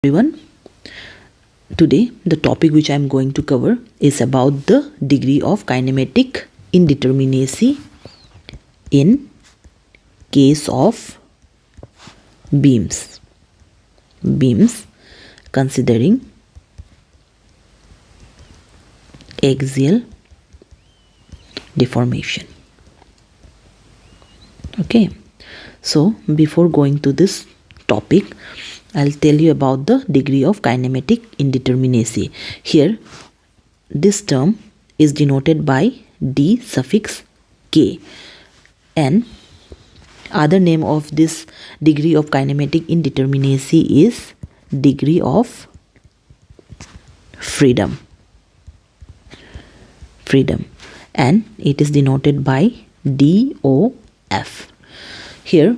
Everyone, today the topic which I am going to cover is about the degree of kinematic indeterminacy in case of beams considering axial deformation. Okay, so before going to this topic, I'll tell you about the degree of kinematic indeterminacy. Here, this term is denoted by d suffix k, and other name of this degree of kinematic indeterminacy is degree of freedom, and it is denoted by DOF. Here,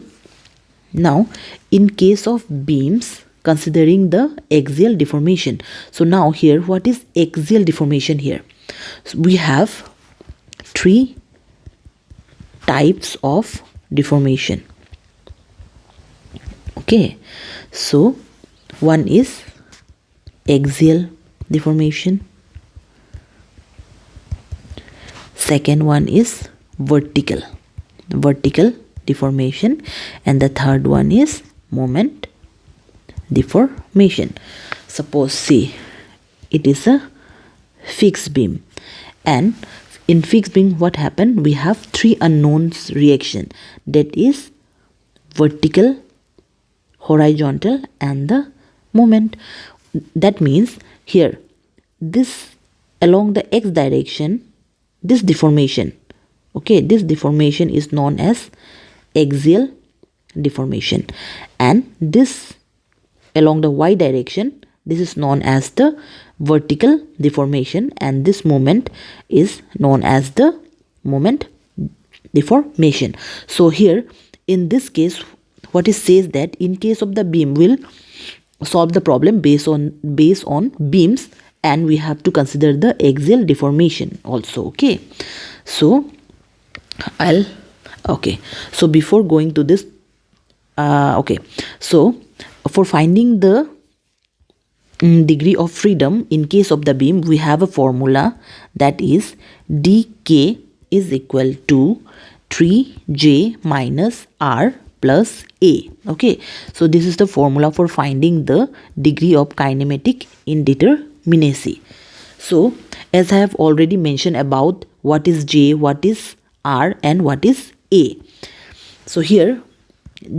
now in case of beams considering the axial deformation, so now here what is axial deformation here? So we have three types of deformation. Okay, so one is axial deformation, second one is vertical deformation, and the third one is moment deformation. Suppose see it is a fixed beam, and in fixed beam what happened? We have three unknowns reaction, that is vertical, horizontal, and the moment. That means here this along the x direction, this deformation, okay, this deformation is known as axial deformation, and this along the y direction, this is known as the vertical deformation, and this moment is known as the moment deformation. So here in this case what it says that in case of the beam, we'll solve the problem based on beams, and we have to consider the axial deformation also. Okay, so so before going to this, so for finding the degree of freedom in case of the beam, we have a formula, that is dk is equal to 3j minus r plus a. Okay, so this is the formula for finding the degree of kinematic indeterminacy. So as I have already mentioned about what is j, what is r, and what is a. So here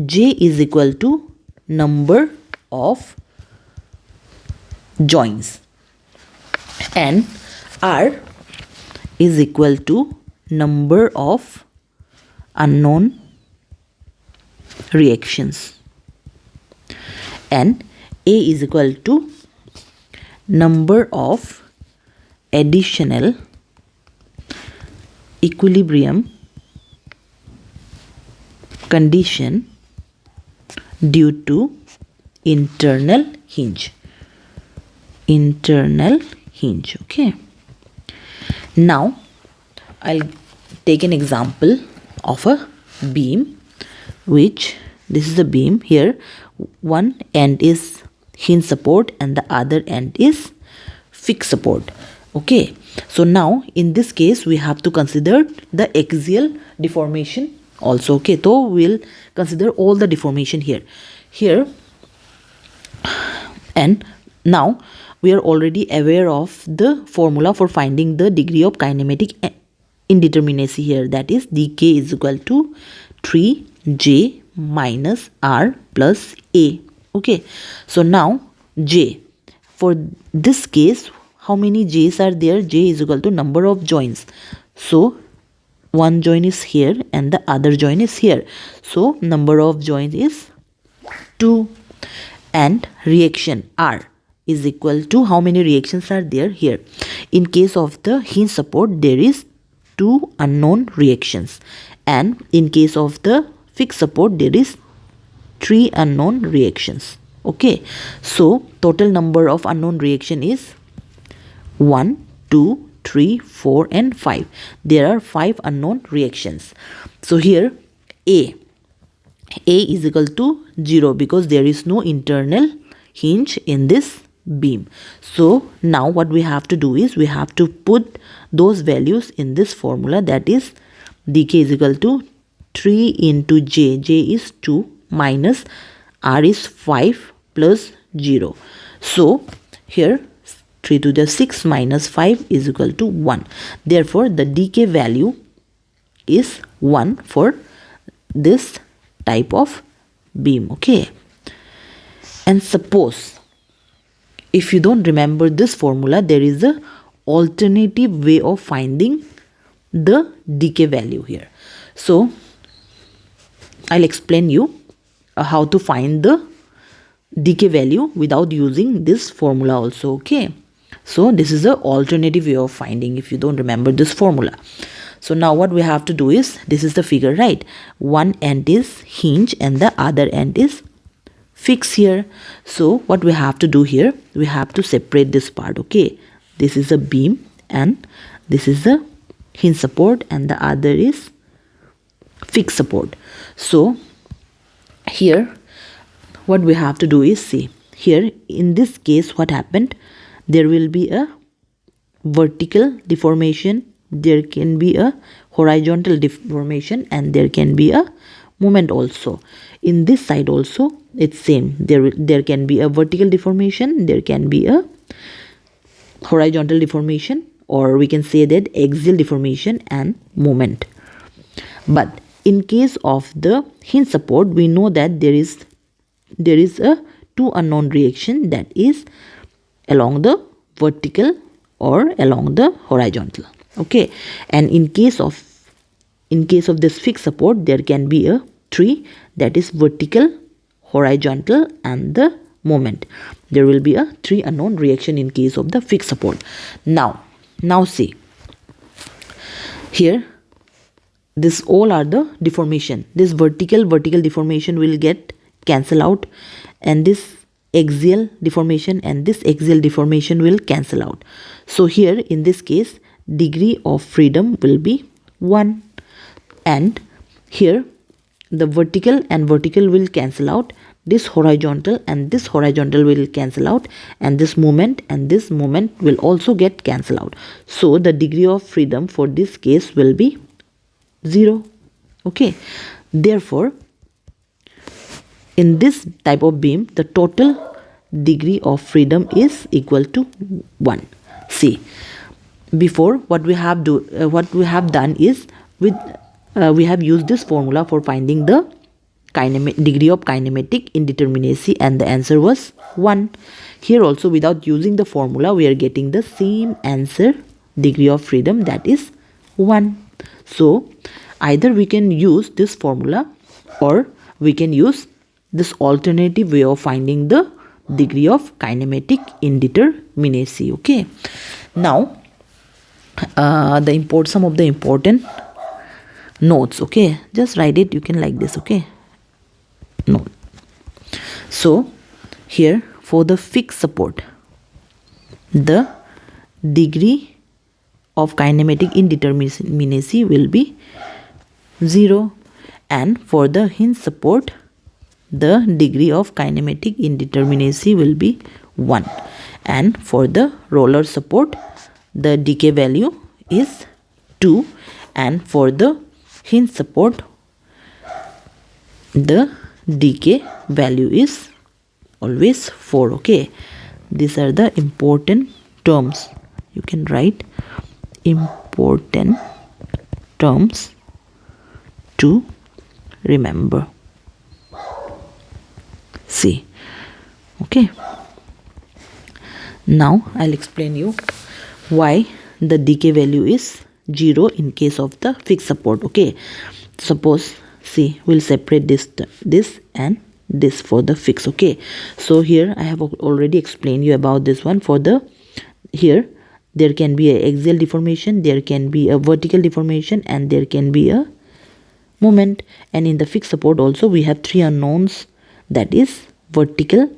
j is equal to number of joints, and r is equal to number of unknown reactions, and a is equal to number of additional equilibrium condition due to internal hinge. Okay, now I'll take an example of a beam, which this is the beam. Here one end is hinge support and the other end is fixed support. Okay, so now in this case we have to consider the axial deformation also. Okay, so we'll consider all the deformation here, and now we are already aware of the formula for finding the degree of kinematic indeterminacy here, that is dk is equal to 3j minus r plus a. Okay, so now j, for this case how many j's are there? J is equal to number of joints, so one joint is here and the other joint is here, so number of joints is 2, and reaction r is equal to how many reactions are there here? In case of the hinge support, there is 2 unknown reactions, and in case of the fixed support, there is 3 unknown reactions. Okay, so total number of unknown reaction is 1, 2, 3, 4, and 5. There are 5 unknown reactions. So here A is equal to 0 because there is no internal hinge in this beam. So now what we have to do is we have to put those values in this formula, that is dk is equal to 3 into j. J is 2 minus r is 5 plus 0. So here 3 to the 6 minus 5 is equal to 1. Therefore the dk value is 1 for this type of beam. Okay, and suppose if you don't remember this formula, there is a alternative way of finding the dk value here. So I'll explain you how to find the dk value without using this formula also. Okay, so this is the alternative way of finding if you don't remember this formula. So now what we have to do is, this is the figure, right? One end is hinge and the other end is fix here. So what we have to do here, we have to separate this part. Okay, this is a beam and this is the hinge support and the other is fixed support. So here what we have to do is, see here in this case what happened, there will be a vertical deformation, there can be a horizontal deformation, and there can be a moment also. In this side also it's same, there can be a vertical deformation, there can be a horizontal deformation, or we can say that axial deformation and moment. But in case of the hinge support, we know that there is a two unknown reaction, that is along the vertical or along the horizontal. Okay, and in case of this fixed support, there can be a three, that is vertical, horizontal and the moment. There will be a three unknown reaction in case of the fixed support. Now see here, this all are the deformation. This vertical deformation will get cancel out, and this axial deformation and this axial deformation will cancel out. So here in this case degree of freedom will be 1, and here the vertical and vertical will cancel out, this horizontal and this horizontal will cancel out, and this moment and this moment will also get cancel out. So the degree of freedom for this case will be 0. Okay, therefore in this type of beam the total degree of freedom is equal to 1. See, before what we have done is we have used this formula for finding the degree of kinematic indeterminacy, and the answer was 1. Here also without using the formula we are getting the same answer, degree of freedom, that is 1. So either we can use this formula or we can use this alternative way of finding the degree of kinematic indeterminacy. Okay, now some of the important notes. Okay, just write it, you can like this. Okay, note. So here for the fixed support, the degree of kinematic indeterminacy will be 0, and for the hinge support the degree of kinematic indeterminacy will be 1, and for the roller support the dk value is 2, and for the hinge support the dk value is always 4. Okay, these are the important terms, you can write important terms to remember. See, okay, now I'll explain you why the dk value is 0 in case of the fixed support. Okay, suppose, see, we'll separate this and this for the fix. Okay, so here I have already explained you about this one. For the here there can be a axial deformation, there can be a vertical deformation, and there can be a moment. And in the fixed support also we have three unknowns, that is vertical,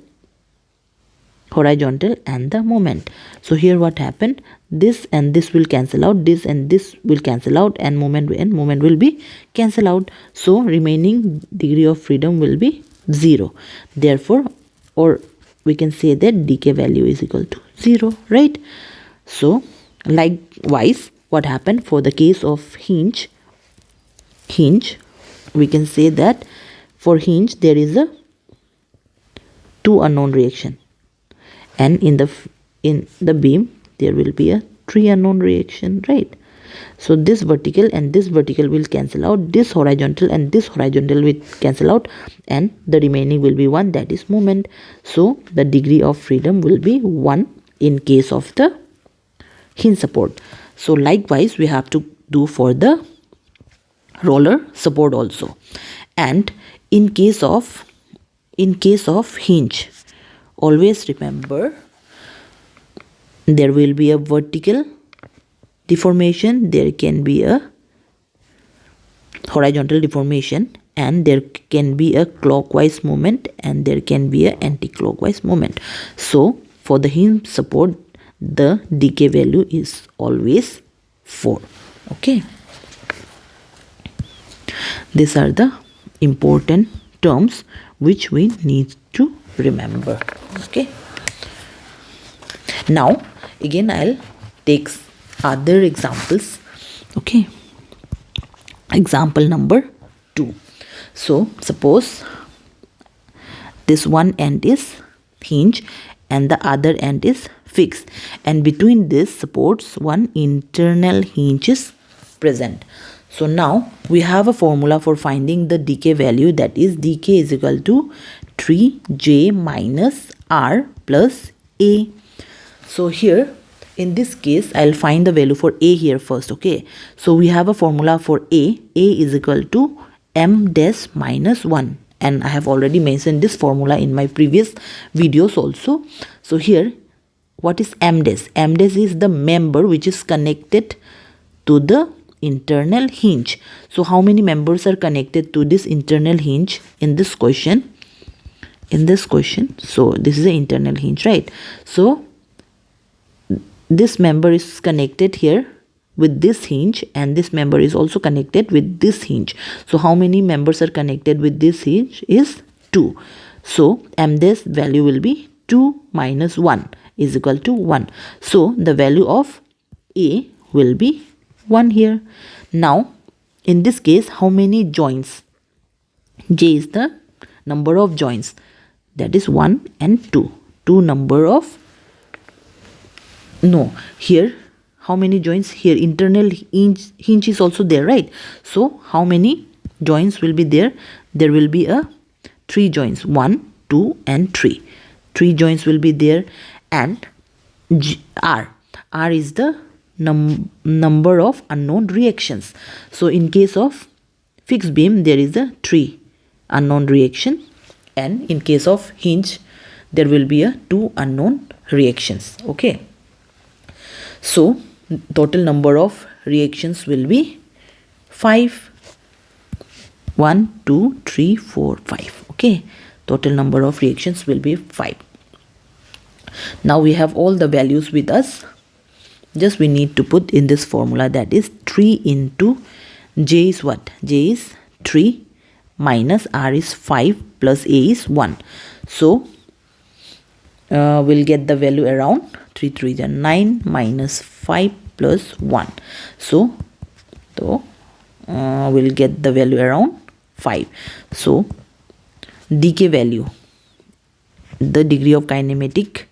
horizontal and the moment. So here what happened, this and this will cancel out, this and this will cancel out, and moment will be cancel out. So remaining degree of freedom will be 0. Therefore, or we can say that dk value is equal to 0, right? So likewise, what happened for the case of hinge, we can say that for hinge there is a 2 unknown reaction, and in the beam there will be a 3 unknown reaction, right? So this vertical and this vertical will cancel out, this horizontal and this horizontal will cancel out, and the remaining will be 1, that is moment. So the degree of freedom will be 1 in case of the hinge support. So likewise we have to do for the roller support also. And in case of hinge, always remember there will be a vertical deformation, there can be a horizontal deformation, and there can be a clockwise movement, and there can be a anti-clockwise movement. So for the hinge support, the decay value is always 4. Okay, these are the important terms which we need to remember. Okay, now again I'll take other examples. Okay, example number 2. So suppose this one end is hinge and the other end is fixed, and between this supports one internal hinge is present. So now we have a formula for finding the dk value, that is dk is equal to 3j minus r plus a. So here in this case I'll find the value for a here first. Okay, so we have a formula for a is equal to m dash minus 1, and I have already mentioned this formula in my previous videos also. So here what is m dash? M dash is the member which is connected to the internal hinge. So how many members are connected to this internal hinge in this question? So this is the internal hinge, right? So this member is connected here with this hinge, and this member is also connected with this hinge. So how many members are connected with this hinge is 2. So m dash value will be 2 minus 1 is equal to 1. So the value of a will be 1 here. Now in this case, how many joints? J is the number of joints, that is 1 and 2. Here how many joints? Here internal hinge is also there, right? So how many joints will be there? There will be a 3 joints, 1, 2 and 3. 3 joints will be there. And r is the number of unknown reactions. So in case of fixed beam there is a 3 unknown reaction, and in case of hinge there will be a 2 unknown reactions. Okay, so total number of reactions will be 5. 1, 2, 3, 4, 5. Okay, total number of reactions will be 5. Now we have all the values with us. Just we need to put in this formula, that is 3 into j is what? J is 3 minus r is 5 plus a is 1. So we'll get the value around 3 3 is 9 minus 5 plus 1. So we'll get the value around 5. So dk value, the degree of kinematic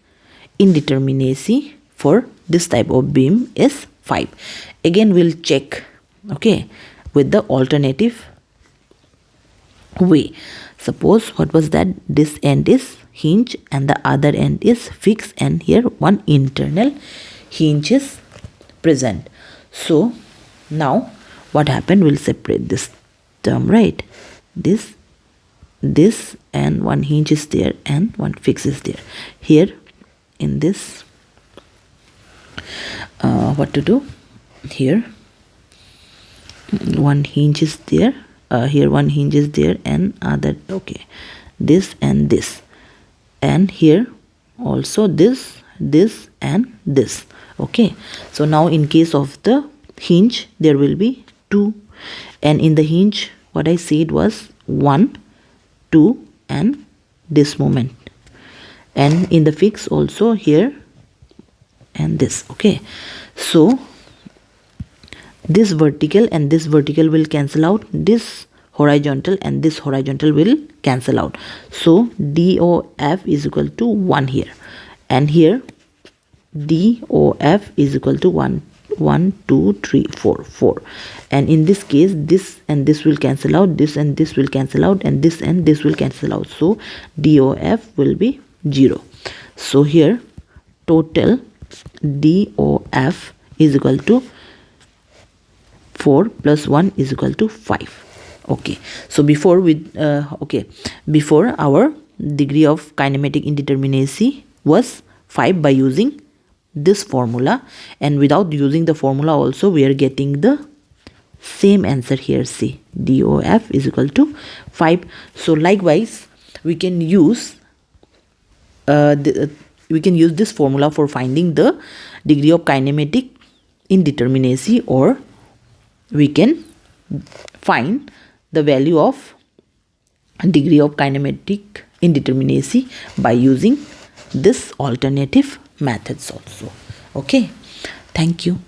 indeterminacy for this type of beam is 5. Again we'll check, okay, with the alternative way. Suppose what was that? This end is hinge and the other end is fixed, and here one internal hinge is present. So now what happened? We'll separate this term, right? This and one hinge is there and one fix is there. Here in this what to do? Here one hinge is there, here one hinge is there and other, okay, this and this, and here also this and this. Okay, so now in case of the hinge there will be 2, and in the hinge what I said was 1, 2 and this moment, and in the fixed also here and this. Okay, so this vertical and this vertical will cancel out, this horizontal and this horizontal will cancel out. So DOF is equal to 1 here, and here DOF is equal to 1 1 2 3 4 4, and in this case this and this will cancel out, this and this will cancel out, and this will cancel out. So DOF will be 0. So here total DOF is equal to 4 plus 1 is equal to 5. Okay, so before before our degree of kinematic indeterminacy was 5 by using this formula, and without using the formula also we are getting the same answer here. See, DOF is equal to 5. So likewise we can use this formula for finding the degree of kinematic indeterminacy, or we can find the value of degree of kinematic indeterminacy by using this alternative methods also. Okay, thank you.